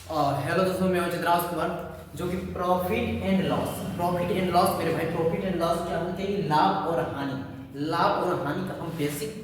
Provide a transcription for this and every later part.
Hello दोस्तों, मैं हूं चित्रांश कुमार जो कि प्रॉफिट एंड लॉस मेरे भाई प्रॉफिट एंड लॉस क्या होते हैं? लाभ और हानि का हम बेसिक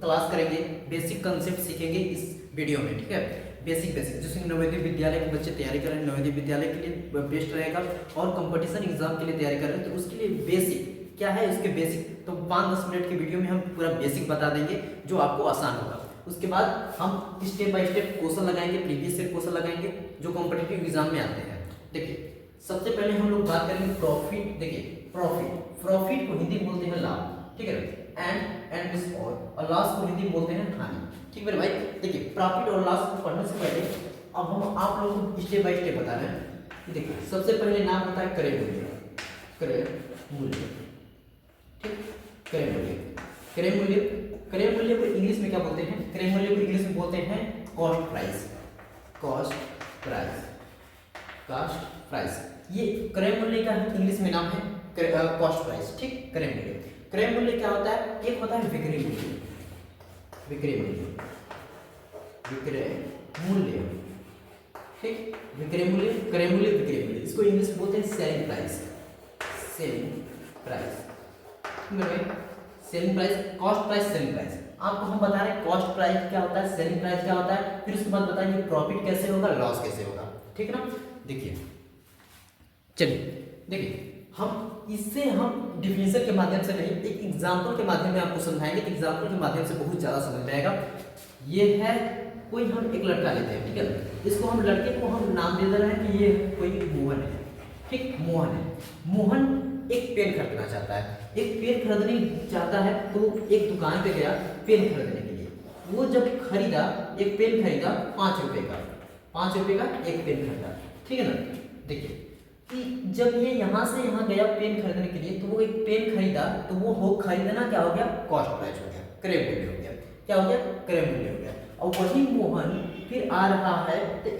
क्लास करेंगे, बेसिक कंसेप्ट सीखेंगे इस वीडियो में। ठीक है, बेसिक जैसे नवोदय विद्यालय के बच्चे तैयारी कर रहे हैं, नवोदय विद्यालय के लिए बेस्ट रहेगा और कंपटीशन एग्जाम के लिए तैयारी कर रहे हैं तो उसके लिए बेसिक क्या है, उसके बेसिक तो 5-10 मिनट के वीडियो में हम पूरा बेसिक बता देंगे जो आपको आसान होगा। उसके बाद हम स्टेप बाय स्टेप क्वेश्चन लगाएंगे, प्रीवियस ईयर क्वेश्चन लगाएंगे जो कॉम्पिटिटिव एग्जाम में आते हैं। देखिए, सबसे पहले हम लोग बात करेंगे प्रॉफिट। देखिए, प्रॉफिट को हिंदी में बोलते हैं लाभ, ठीक है, एंड मिस और लॉस को हिंदी में बोलते हैं हानि। ठीक है मेरे भाई, देखिए प्रॉफिट और लॉस को पढ़ने से पहले अब हम आप लोगों को स्टेप बाय स्टेप बता रहे हैं। देखिए, सबसे पहले नाम होता है क्रय मूल्य। ठीक, क्रय मूल्य को इंग्लिश में क्या बोलते हैं? क्रय मूल्य को इंग्लिश में बोलते हैं कॉस्ट प्राइस। ये क्रय मूल्य का इंग्लिश में नाम है कॉस्ट प्राइस। ठीक, क्रय मूल्य क्या होता है? एक होता है विक्रय मूल्य। ठीक, क्रय मूल्य इसको इंग्लिश में बोलते हैं selling price. Selling price, cost price, selling price. आपको हम बता रहे हैं कॉस्ट प्राइस क्या होता है, सेलिंग प्राइस क्या होता है, फिर उसके बाद बताएंगे प्रॉफिट कैसे होगा, लॉस कैसे होगा। ठीक है ना? देखिए, चलिए देखिए, हम डिफिनेशन के माध्यम से नहीं, एक एग्जांपल के माध्यम में आपको समझाएंगे। एग्जांपल के माध्यम से बहुत ज्यादा समझ में आएगा। ये है कोई, हम एक लड़का लेते हैं, ठीक है, इसको हम लड़के को हम नाम दे रहे हैं कि ये कोई मोहन है। ठीक, मोहन एक पेन खरीदना चाहता है। एक पेन खरीदने चाहता है तो एक दुकान पे गया पेन खरीदने के लिए। वो जब खरीदा, एक पेन खरीदा 5 रुपए का, 5 रुपए का एक पेन खरीदा। ठीक है ना? देखिए कि जब ये यहाँ से यहाँ गया पेन खरीदने के लिए तो वो एक पेन खरीदा तो वो खरीदना क्या हो गया? कॉस्ट प्राइस हो गया, क्रय मूल्य हो गया। क्या हो गया? क्रय मूल्य हो गया। और वही मोहन फिर आ रहा है तो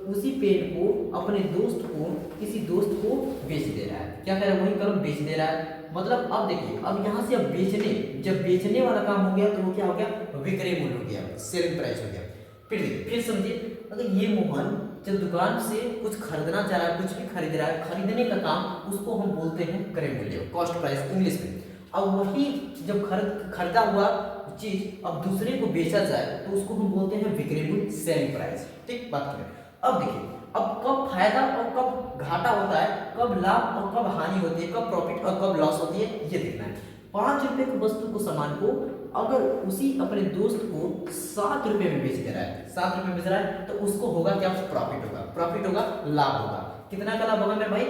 उसी पेन को अपने दोस्त को, किसी दोस्त को बेच दे रहा है। क्या कर रहा है? वही कलम बेच दे रहा है। मतलब अब देखिए, अब यहाँ से अब जब बेचने वाला काम हो गया तो वो क्या हो गया? विक्रय मूल्य हो गया, सेलिंग प्राइस हो गया। फिर देखिए, फिर समझिए, अगर ये मोहन जब दुकान से कुछ खरीदना चाह रहा है, कुछ भी खरीद रहा है, खरीदने का काम, उसको हम बोलते हैं क्रय मूल्य, कॉस्ट प्राइस इंग्लिश में। अब वही जब खरीदा हुआ चीज अब दूसरे को बेचा जाए तो उसको हम बोलते हैं विक्रय मूल्य, सेलिंग प्राइस। ठीक, बात करें। अब देखिए, अब कब फायदा और कब घाटा होता है, कब लाभ और कब हानि होती है, कब प्रॉफिट और कब लॉस होती है, ये देखना है। 5 रुपए की वस्तु को, सामान को, अगर उसी अपने दोस्त को 7 रुपए में बेच दे रहा है, 7 रुपए में बेच रहा है तो उसको होगा क्या? प्रॉफिट होगा, लाभ होगा। कितना का लाभ होगा मेरे भाई?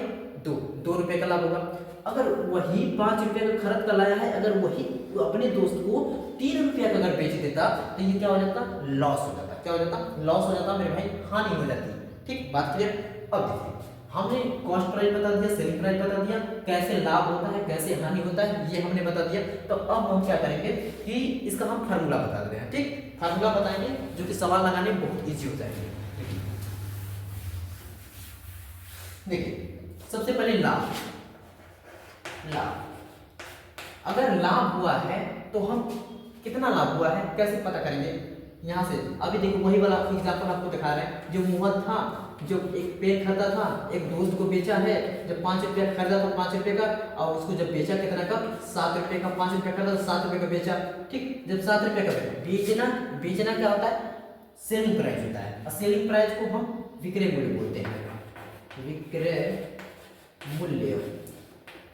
2 रुपए का लाभ होगा। अगर वही 5 रुपए का खरीद कर लाया है, अगर वही अपने दोस्त को 3 रुपया का अगर बेच देता तो ये क्या हो जाता? लॉस हो जाता। क्या हो जाता? लॉस हो जाता मेरे भाई, हानि हो जाती। ठीक, बात क्लियर? अब देखिए, हमने कॉस्ट प्राइस बता दिया, सेलिंग प्राइस बता दिया, कैसे लाभ होता है, कैसे हानि होता है, ये हमने बता दिया। तो अब हम क्या करेंगे कि इसका हम फार्मूला बता देते हैं। ठीक, फार्मूला बताएंगे जो कि सवाल लगाने में बहुत इजी हो जाएंगे। देखिए, सबसे पहले लाभ। अगर लाभ हुआ है तो हम कितना लाभ हुआ है कैसे पता करेंगे? यहाँ से अभी देखो, वही वाला एग्जांपल आपको दिखा रहे हैं। जो मोहन था, जो एक पेन खरीदा था, एक दोस्त को बेचा है। जब 5 रुपया खरीदा तो 5 रुपये का, और उसको जब बेचा कितना का? 7 रुपये का। 5 रुपया खरीदा तो 7 रुपये का बेचा। ठीक, जब 7 रुपये का बेचना क्या होता है? सेलिंग प्राइस होता है। और सेलिंग प्राइस को हम विक्रय मूल्य बोलते हैं। विक्रय मूल्य,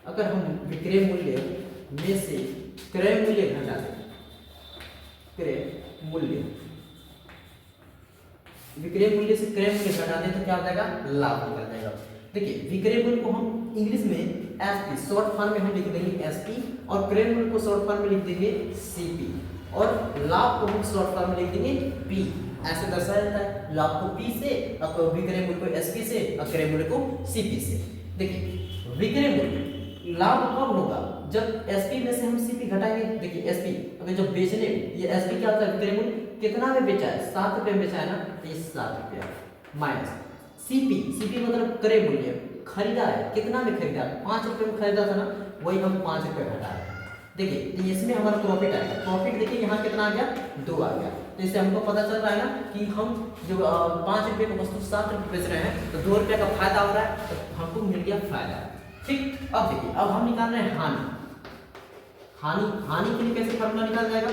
अगर हम विक्रय मूल्य में से क्रय मूल्य घटा दें, विक्रय मूल्य से क्रय मूल्य घटा दें तो क्या हो जाएगा? लाभ निकल जाएगा। देखिए, विक्रय मूल्य को हम इंग्लिश में एसपी, शॉर्ट फॉर्म में हम लिख देंगे एसपी, और क्रय मूल्य को शॉर्ट फॉर्म में लिख देंगे सीपी, और लाभ को हम शॉर्ट फॉर्म में लिख देंगे पी। ऐसे दर्शाया जाता है, लाभ को पी से, विक्रय मूल्य को एसपी से, और क्रय मूल्य को सीपी से। देखिए, विक्रय मूल्य लाभ कब होगा? जब एसपी में से हम सीपी घटाएंगे। देखिए, एसपी अगर जब बेचने, ये एसपी क्या होता है? विक्रय मूल्य कितना में बेचा है? 7 रुपये में बेचा है ना, ये 7 रुपया माइनस सीपी मतलब क्रय मूल्य, खरीदा है कितना में खरीदा है? 5 रुपये में खरीदा था ना, वही हम 5 रुपये घटा रहे हैं। देखिए तो इसमें हमारा प्रॉफिट आएगा, प्रॉफिट देखिए यहाँ कितना आ गया 2 आ गया। तो इससे हमको पता चल रहा है ना कि हम जो 5 रुपये का वस्तु 7 रुपये बेच रहे हैं तो 2 रुपये का फायदा हो रहा है, तो हमको मिल गया फायदा। ठीक, अब देखिए अब हम निकाल रहे हैं हानि। हानि के लिए कैसे फॉर्मूला निकाल जाएगा?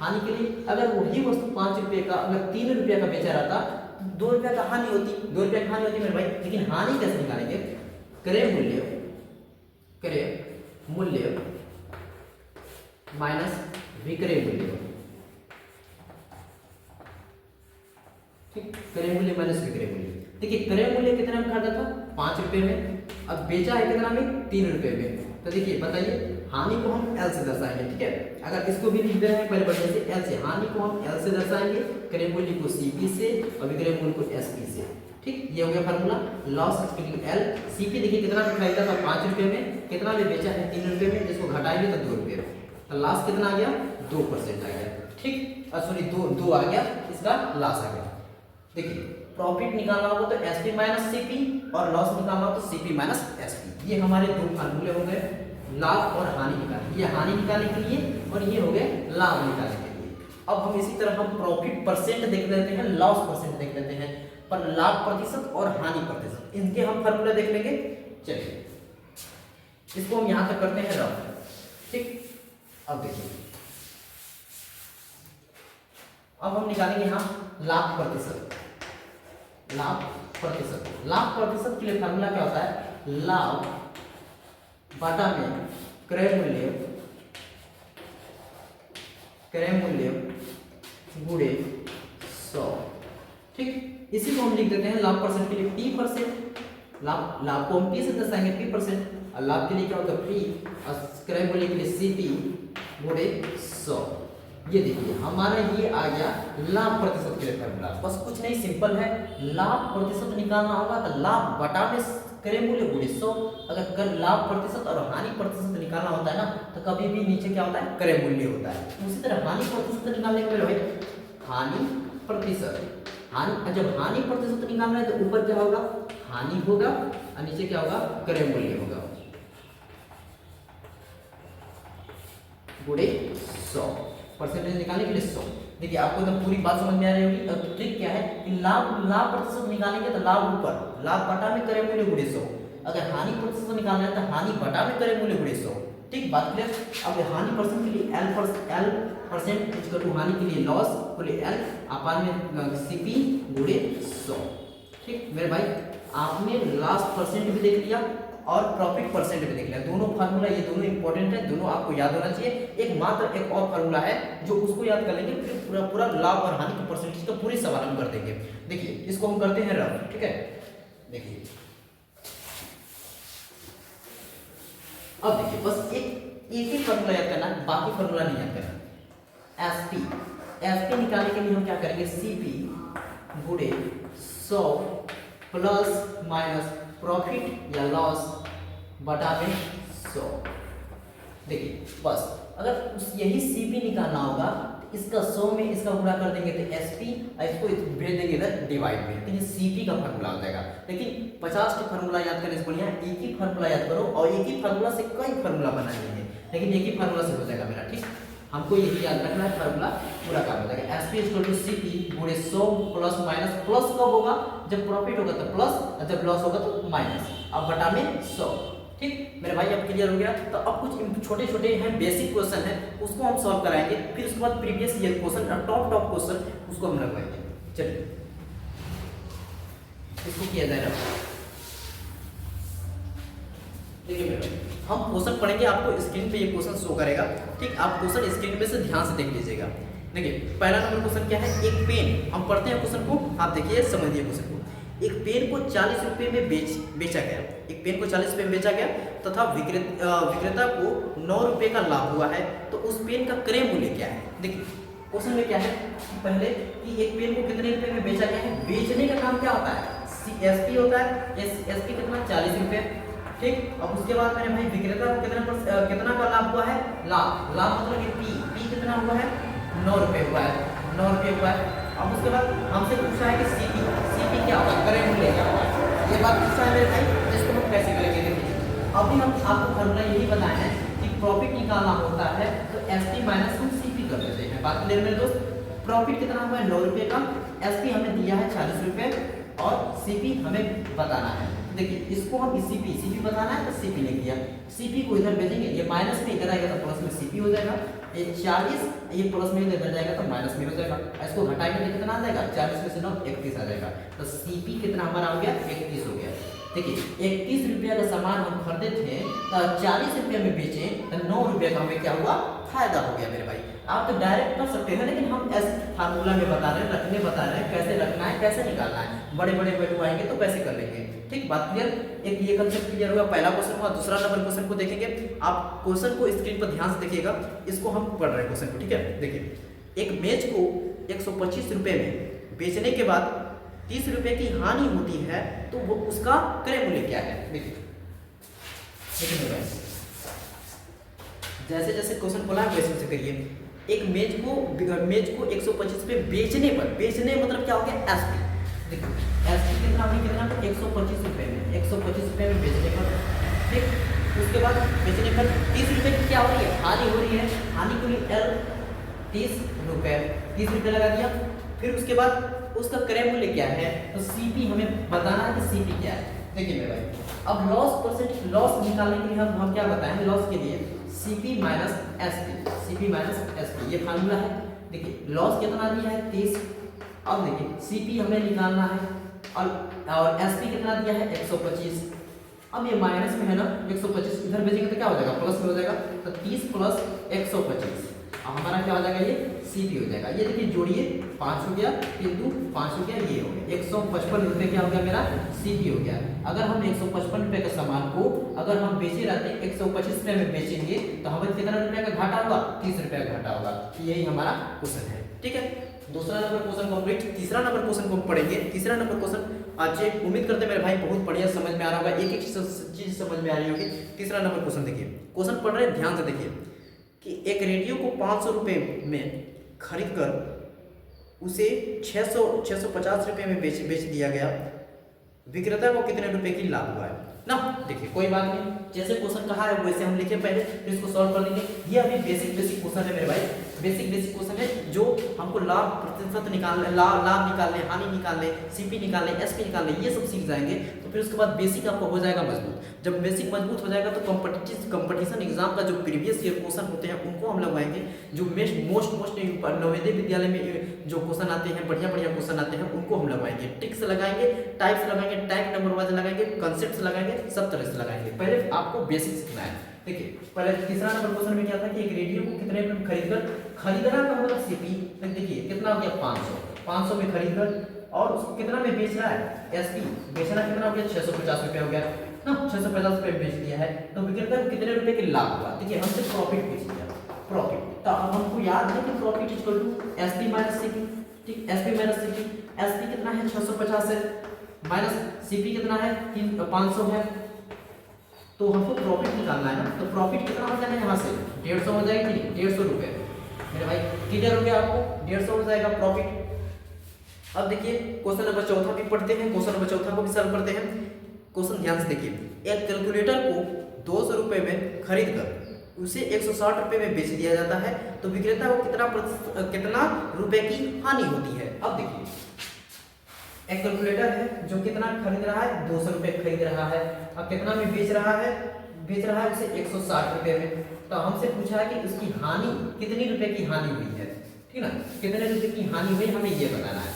हानि के लिए अगर वही वस्तु 5 रुपये का अगर 3 रुपये का बेचा रहता 2 रुपये का हानि होती, 2 रुपये की हानि होती मेरे भाई। लेकिन हानि कैसे निकालेंगे? क्रय मूल्य माइनस विक्रय मूल्य। ठीक, क्रय मूल्य माइनस विक्रय मूल्य। देखिए क्रय मूल्य कितना में खरीदा था? 5 रुपये में, अब बेचा है कितना में? 3 रुपये में। तो देखिए बताइए हानि को हम एल से दर्शाएंगे। ठीक है, अगर इसको भी लिख दे रहे हैं पहले बढ़िया से एल से, हानि को हम एल से दर्शाएंगे, क्रय मूल्य को सीपी से और विक्रय मूल्य को एसपी से। ठीक, ये हो गया formula. Loss excluding L. CP देखिए कितना में खरीदा था? 5 रुपये में, कितना में बेचा है? 3 रुपये में, जिसको घटाएंगे तो 2 रुपये में, तो लास्ट कितना आ गया? 2% आ गया। ठीक, सॉरी 2 आ गया, इसका लास्ट आ गया। देखिए प्रॉफिट निकालना होगा तो एसपी माइनस सीपी और लॉस निकालना हो तो सीपी माइनस एसपी। ये हमारे दो फार्मूले हो गए, लाभ और हानि निकालने। ये हानि निकालने के लिए और ये हो गए लाभ निकालने के लिए। अब हम इसी तरह हम प्रॉफिट परसेंट देख लेते हैं, लॉस परसेंट देख लेते हैं, पर लाभ प्रतिशत और हानि प्रतिशत इनके हम फार्मूला देख लेंगे। चलिए इसको हम यहां तक करते हैं रफ। ठीक, अब देखिए अब हम निकालेंगे यहां लाभ प्रतिशत। लाभ प्रतिशत के लिए फार्मूला क्या होता है? लाभ बटा में क्रय मूल्य गुणे 100। ठीक, इसी को हम लिख देते हैं लाभ परसेंट के लिए P%। लाभ को हम P से दर्शाएंगे P%, और लाभ के लिए क्या होगा? P, और क्रय मूल्य के लिए CP गुणे 100। ये देखिए हमारा ये आ गया लाभ प्रतिशत के लिए फार्मूला। बस कुछ नहीं, सिंपल है। लाभ प्रतिशत निकालना होगा तो लाभ बटा में क्रय मूल्य गुणे 100। अगर लाभ प्रतिशत और हानि प्रतिशत निकालना होता है ना तो कभी भी नीचे क्या होता है? क्रय मूल्य होता है। उसी तरह हानि प्रतिशत निकालने के लिए हानि प्रतिशत, जब हानि प्रतिशत निकालना है तो ऊपर क्या होगा? हानि होगा और नीचे क्या होगा? क्रय मूल्य होगा गुणे 100। परसेंटेज निकालने के लिए 100। देखिए आपको तो पूरी बात समझ में आ रही होगी। अब ट्रिक क्या है कि लाभ प्रतिशत निकालेंगे तो लाभ ऊपर, लाभ बटा में क्रय मूल्य गुणे 100। अगर हानि प्रतिशत निकालना है तो हानि बटा में क्रय मूल्य गुणे 100। ठीक, बात क्लियर? अब हानि परसेंट के लिए एल परसेंट इक्वल टू हानि के लिए लॉस बोले एल अपान में सीपी गुणे 100। ठीक मेरे भाई, आपने लास्ट परसेंट भी देख लिया और प्रॉफिट परसेंट भी देख लिया। दोनों फार्मूला ये दोनों इंपॉर्टेंट है, दोनों आपको याद होना चाहिए। एक और फार्मूला है जो उसको याद कर लेंगे, फिर पूरा लाभ और हानि के परसेंटेज का पूरी सवाल हम कर देंगे। देखिए इसको हम करते हैं रफ। ठीक है, देखिए अब देखिए बस एक ही फार्मूला याद करना है, बाकी फार्मूला नहीं याद करना। एसपी निकालने के लिए हम क्या करेंगे? सीपी गुणे 100 प्लस माइनस प्रॉफिट या लॉस बटा में 100। देखिए बस अगर यही सीपी निकालना होगा तो इसका 100 में इसका गुणा कर देंगे तो एसपी, और इसको भेज देंगे इधर डिवाइड में, तो ये सीपी का फार्मूला हो जाएगा। लेकिन 50 के फार्मूला याद करने से बढ़िया एक ही फार्मूला याद करो, और एक ही फार्मूला से कई फार्मूला बनाएंगे, लेकिन एक ही फार्मूला से हो जाएगा मेरा। ठीक, हमको यही याद रखना है, फार्मूला पूरा काम हो जाएगा। एसपी इक्वल टू सीपी गुणे 100 प्लस माइनस, प्लस कब होगा? जब प्रॉफिट होगा तो प्लस, और जब लॉस होगा तो माइनस, अब बटा में 100। ठीक मेरे भाई, अब क्लियर हो गया? तो अब कुछ छोटे छोटे हैं बेसिक क्वेश्चन है, उसको हम सॉल्व कराएंगे, फिर उसके बाद प्रीवियस ईयर क्वेश्चन और टॉप क्वेश्चन उसको हम लगवाएंगे। चलिए इसको किया जाएगा। देखिए मेरे भाई, हम क्वेश्चन पढ़ेंगे, आपको स्क्रीन पे ये क्वेश्चन शो करेगा। ठीक, आप क्वेश्चन स्क्रीन पे से ध्यान से देख लीजिएगा। देखिए पहला नंबर क्वेश्चन क्या है? एक पेन, हम पढ़ते हैं क्वेश्चन को, आप देखिए समझिए क्वेश्चन को। एक पेन को 40 रुपये में बेचा गया, एक पेन को 40 रुपये में बेचा गया तथा विक्रेता को 9 रुपये का लाभ हुआ है, तो उस पेन का क्रय मूल्य क्या है? देखिए क्वेश्चन में क्या है पहले कि एक पेन को कितने रुपये में बेचा गया है। बेचने का काम क्या होता है? एसपी होता है, एसपी कितना? 40 रुपये। ठीक, अब उसके बाद मेरे भाई विक्रेता को कितना का लाभ हुआ है? लाभ मतलब कि पी कितना हुआ है? 9 रुपये हुआ है, 9 रुपये हुआ है। अब उसके बाद हमसे पूछा है कि सीपी क्या होगा, क्रय मूल्य क्या होगा। ये बात पूछा है मेरे भाई, इसको हम कैसे करेंगे? देखिए अभी हम आपको फार्मूला यही बताए हैं कि प्रॉफिट निकालना होता है तो एसपी माइनस हम सीपी कर देते हैं। बात क्लियर मेरे दोस्त? प्रॉफिट कितना हुआ है 9 रुपये का, एसपी हमें दिया है 40 रुपये और सीपी हमें बताना है। देखिए इसको हम सीपी बताना है तो सीपी लिख दिया, सीपी को इधर भेजेंगे, ये माइनस में इधर आएगा तो प्लस में सीपी हो जाएगा, ये 40 ये प्लस में इधर जाएगा तो माइनस में हो जाएगा। इसको घटाएंगे तो कितना आ जाएगा 40 में से 9 31 आ जाएगा, तो सीपी कितना हमारा हो गया 31 हो गया। देखिए 31 रुपया का सामान हम खरीदे थे तो 40 रुपये में बेचे तो 9 रुपये का हमें क्या हुआ फायदा हो गया मेरे भाई। आप तो डायरेक्ट कर सकते हैं लेकिन हम ऐसे फार्मूला में बता रहे हैं, रखने बता रहे हैं, कैसे रखना है कैसे निकालना है, बड़े बड़े वैल्यू आएंगे तो कैसे कर लेंगे। ठीक बात क्लियर? एक ये कंसेप्ट क्लियर होगा, पहला क्वेश्चन हुआ। दूसरा नंबर क्वेश्चन को देखेंगे, आप क्वेश्चन को स्क्रीन पर ध्यान से देखिएगा, इसको हम पढ़ रहे हैं क्वेश्चन को। ठीक है देखिए एक मेज को 125 रुपये में बेचने के बाद 30 रुपये की हानि होती है तो वो उसका क्रय मूल्य क्या है। देखिए जैसे जैसे क्वेश्चन बोला है वैसे वैसे करिए। एक मेज को 125 पे बेचने पर, बेचने मतलब क्या हो गया एसपी। देखो एसपी कितना हो गया, कितना 125 रुपये में, 125 रुपये में बेचने पर। ठीक उसके बाद बेचने पर 30 रुपये की क्या हो रही है हानि हो रही है, हानि को एल 30 रुपये लगा दिया। फिर उसके बाद उसका क्रय मूल्य क्या है तो सीपी हमें बताना है कि सीपी क्या है। देखिए मेरे भाई अब लॉस परसेंट, लॉस निकालने के लिए हम क्या बताएं, लॉस के लिए CP minus SP, CP minus SP ये फार्मूला है। देखिए लॉस कितना दिया है 30, अब देखिए सीपी हमें निकालना है और एसपी कितना दिया है 125। अब ये माइनस में है ना 125, इधर भेजेंगे तो क्या हो जाएगा प्लस में हो जाएगा, तो 30 प्लस 125 अब हमारा क्या हो जाएगा ये सीपी हो जाएगा। ये देखिए जोड़िए 5 हो गया, किंतु 5 हो गया, ये हो गया 155 रुपये क्या हो गया मेरा सीपी हो गया। अगर हम 155 रुपये का सामान को अगर हम बेचे रहते 125 रुपये में बेचेंगे तो हमें कितना रुपये का घाटा होगा 30 रुपये का घाटा होगा। यही हमारा क्वेश्चन है। ठीक है दूसरा नंबर क्वेश्चन कंप्लीट। तीसरा नंबर क्वेश्चन को हम पढ़ेंगे। तीसरा नंबर क्वेश्चन आज उम्मीद करते हैं मेरे भाई बहुत बढ़िया समझ में आ रहा होगा, एक एक चीज समझ में आ रही होगी। तीसरा नंबर क्वेश्चन देखिए, क्वेश्चन पढ़ रहे हैं ध्यान से देखिए कि एक रेडियो को 500 रुपये में खरीद कर उसे 650 रुपये में बेच दिया गया, विक्रेता को कितने रुपए की लाभ हुआ है ना। देखिए कोई बात नहीं, जैसे क्वेश्चन कहा है वैसे हम लिखे पहले, फिर इसको सॉल्व कर लेंगे। ये अभी बेसिक क्वेश्चन है मेरे भाई, बेसिक क्वेश्चन है जो हमको लाभ प्रतिशत निकालने, लाभ निकालने, हानि निकालने, सीपी निकालने, एसपी निकालने, ये सब सीख जाएंगे तो फिर उसके बाद बेसिक आपको हो जाएगा मजबूत। जब बेसिक मजबूत हो जाएगा तो कंपटीशन एग्जाम का जो प्रीवियस ईयर क्वेश्चन होते हैं उनको हम लगवाएंगे। जो मोस्ट नवोदय विद्यालय में जो क्वेश्चन आते हैं, बढ़िया क्वेश्चन आते हैं, उनको हम लगवाएंगे। टिक्स लगाएंगे, टाइप्स लगाएंगे, टाइप नंबर वाइज लगाएंगे, कंसेप्ट लगाएंगे, सब तरह से लगाएंगे। पहले आपको बेसिक सीखना है। देखिए पहले तीसरा नंबर क्वेश्चन में क्या था कि एक रेडियो को कितने में खरीदना का मतलब सीपी। देखिए कितना हो गया 500 में खरीदकर और उसको कितना में बेच रहा है एसपी, बेचना कितना हो गया 650 रुपये हो गया ना, 650 रुपये बेच दिया है तो विक्रेता को कितने रुपए के लाभ हुआ। देखिए हमसे प्रॉफिट पूछ लिया, प्रॉफिट तो अब हमको याद है कि profit equal to SP minus CP. ठीक एसपी माइनस सीपी, एसपी कितना है 650 है माइनस सीपी कितना है 500 है, तो हमको प्रॉफिट निकालना है ना। तो प्रॉफिट कितना हो जाएगा यहाँ से 150 हो जाएगा, 150 रुपये मेरे भाई क्लियर हो गया आपको, 150 हो जाएगा प्रॉफिट। अब देखिए क्वेश्चन नंबर चौथा भी पढ़ते हैं, क्वेश्चन नंबर चौथा को भी सॉल्व करते हैं। क्वेश्चन ध्यान से देखिए, एक कैलकुलेटर को 200 रुपये में खरीद कर उसे 160 रुपये में बेच दिया जाता है तो विक्रेता को कितना रुपए की हानि होती है। अब देखिए एक कैलकुलेटर है जो कितना खरीद रहा है 200 रुपये खरीद रहा है, अब कितना में बेच रहा है उसे 160 रुपये में। तो हमसे पूछा है कि उसकी हानि कितनी रुपए की हानि हुई है, ठीक ना, कितने रुपए की हानि हुई हमें ये बताना है।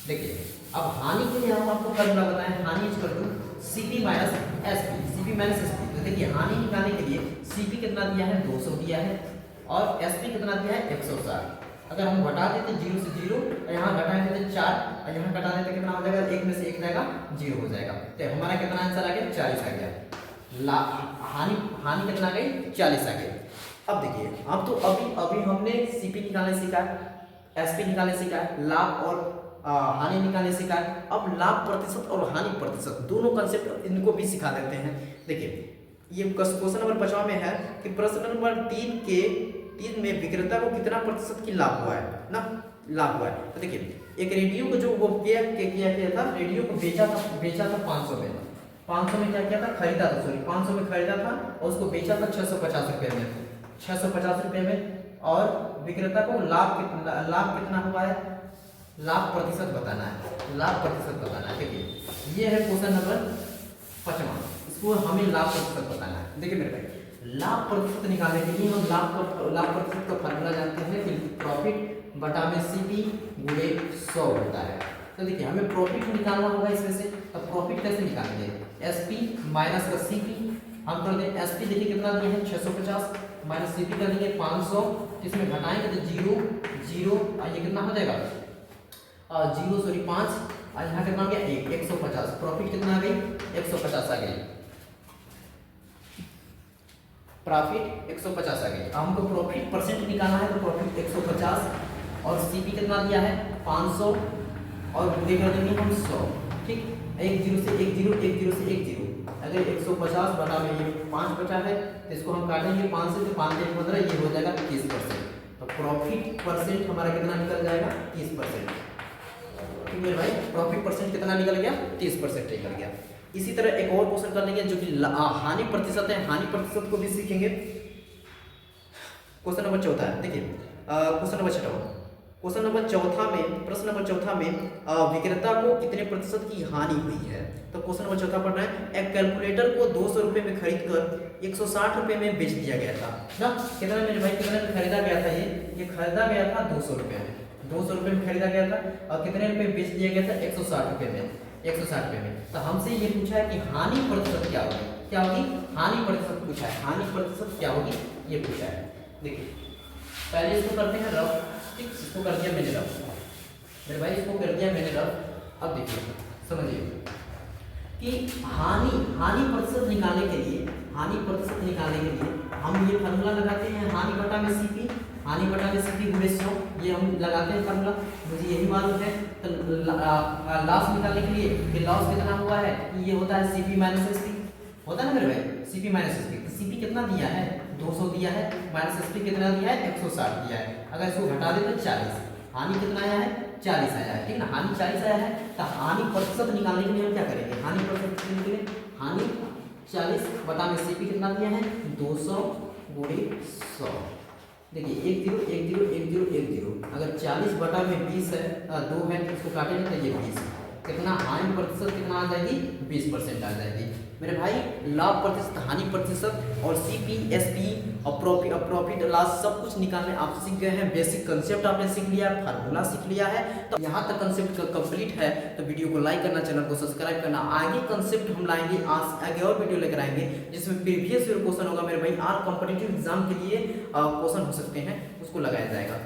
देखिए अब हानि के लिए हम आपको फॉर्मूला बताएं, हानि equal to CP minus SP, CP minus SP. तो देखिए हानि निकालने के लिए सीपी कितना दिया है 200 दिया है और एसपी कितना दिया है 160। अगर हम घटा देते 0 से 0 और यहाँ घटा देते 4 और यहाँ घटा देते कितना हो जाएगा, 1 में से 1 जाएगा 0 हो जाएगा। तो हमारा कितना आंसर आ गया 40 आ गया। हानि कितना गई 40 आ गया। अब देखिए अब तो अभी हमने सीपी निकालने सीखा, एसपी निकालने सीखा, लाभ और हानि निकालने सीखा। अब लाभ प्रतिशत और हानि प्रतिशत दोनों कंसेप्ट इनको भी सिखा देते हैं। देखिए ये क्वेश्चन नंबर 5 में है कि प्रश्न नंबर 3 में विक्रेता को कितना प्रतिशत की लाभ हुआ है ना, लाभ हुआ है। तो देखिए एक रेडियो को जो वो किया था, रेडियो को बेचा था 500 में, 500 में क्या किया था, खरीदा था, सॉरी 500 में खरीदा था और उसको बेचा था 650 रुपये में, 650 रुपये में। और विक्रेता को लाभ कितना हुआ है, लाभ प्रतिशत बताना है, लाभ प्रतिशत बताना है। देखिए ये है क्वेश्चन नंबर 5वां, इसको हमें लाभ प्रतिशत बताना है। देखिए मेरे भाई, लाभ प्रतिशत निकालने के लिए हम लाभ प्रतिशत का फार्मूला जानते हैं कि प्रॉफिट बटा में सीपी गुणे 100 होता है। तो देखिए हमें प्रॉफिट निकालना होगा इसमें से, तो प्रॉफिट कैसे निकालेंगे, एसपी माइनस का सीपी, हम कर दें एसपी देखिए कितना दिया है 650 माइनस सीपी कर देंगे 500, इसमें घटाएंगे तो 0 0, ये कितना हो जाएगा 0 सॉरी 5, और यहाँ कितना हो गया 1, 150, प्रॉफिट कितना आ गई 150 आ गई, प्रॉफिट 150 आ गई। हमको प्रॉफिट परसेंट निकालना है, तो प्रॉफिट 150 और सीपी कितना दिया है 500 और गुणे कर देंगे हम 100, ठीक, 1 0 से 1 0, 1 0 से 1 0, अगर 150 बटा में ये 5 बचा है तो इसको हम काटेंगे 5 से, तो 5 से 15, ये हो जाएगा 30%। तो प्रॉफिट परसेंट हमारा कितना निकल जाएगा 30%। ठीक मेरे भाई, प्रॉफिट परसेंट कितना निकल गया 30% निकल गया। इसी तरह एक और क्वेश्चन कर लेंगे जो कि हानि प्रतिशत है, हानि प्रतिशत को भी सीखेंगे। क्वेश्चन नंबर 4 है, देखिए क्वेश्चन नंबर 6, क्वेश्चन नंबर 4 में, प्रश्न नंबर 4 में विक्रेता को कितने प्रतिशत की हानि हुई है। तो क्वेश्चन नंबर 4 पढ़ना है, एक कैलकुलेटर को 200 रुपये में खरीद कर 160 रुपये में बेच दिया गया था ना, कितना मेरे भाई, कितने में खरीदा गया था, ये खरीदा गया था 200 रुपये में, 200 रुपये में खरीदा गया था और कितने रुपये बेच दिया गया था 160 रुपये में, 160 रुपये में। तो हमसे ये पूछा है कि हानि प्रतिशत क्या होगी, क्या होगी, हानि प्रतिशत पूछा है, हानि प्रतिशत क्या होगी ये पूछा है। देखिए पहले इसको करते हैं रफ, ठीक, इसको कर दिया मैंने रफ, मेरे भाई इसको कर दिया मैंने रफ। अब देखिए समझिए कि हानि प्रतिशत निकालने के लिए, हानि प्रतिशत निकालने के लिए हम ये फार्मूला लगाते हैं, हानि बटा में सीपी, हानि बटा में सीपी गुणे 100, ये हम लगाते हैं फार्मूला, मुझे यही मालूम है। तो लॉस निकालने के लिए कि लॉस कितना हुआ है, ये होता है सीपी माइनस एसपी, होता है ना मेरे भाई, सीपी माइनस एसपी। तो सीपी कितना दिया है 200 दिया है, माइनस एसपी कितना दिया है 160 दिया है, अगर इसको घटा दे तो 40, हानि कितना आया है 40 आया है, ठीक ना, हानि 40 आया है। तो हानि प्रतिशत निकालने के लिए हम क्या करेंगे, हानि प्रतिशत निकालने के लिए हानि 40 बटा में सीपी कितना दिया है 200 गुणे 100, देखिए 1 0 1 0 1 0 1 0, अगर 40 बटा में 20 है 2 है तो इसको काटेंगे तो ये 20, कितना हानि प्रतिशत कितना आ जाएगी 20% आ जाएगी मेरे भाई। लाभ प्रतिशत, हानि प्रतिशत और सीपी एसपी और प्रॉफिट लॉस सब कुछ निकालने आप सीख गए हैं, बेसिक कंसेप्ट आपने सीख लिया, फार्मूला सीख लिया है। तो यहाँ तक कंसेप्ट कंप्लीट है, तो वीडियो को लाइक करना, चैनल को सब्सक्राइब करना। आगे कंसेप्ट हम लाएंगे, आगे और वीडियो लेकर आएंगे जिसमें प्रीवियस ईयर क्वेश्चन होगा मेरे भाई, आर कॉम्पिटिटिव एग्जाम के लिए क्वेश्चन हो सकते हैं, उसको लगाया जाएगा।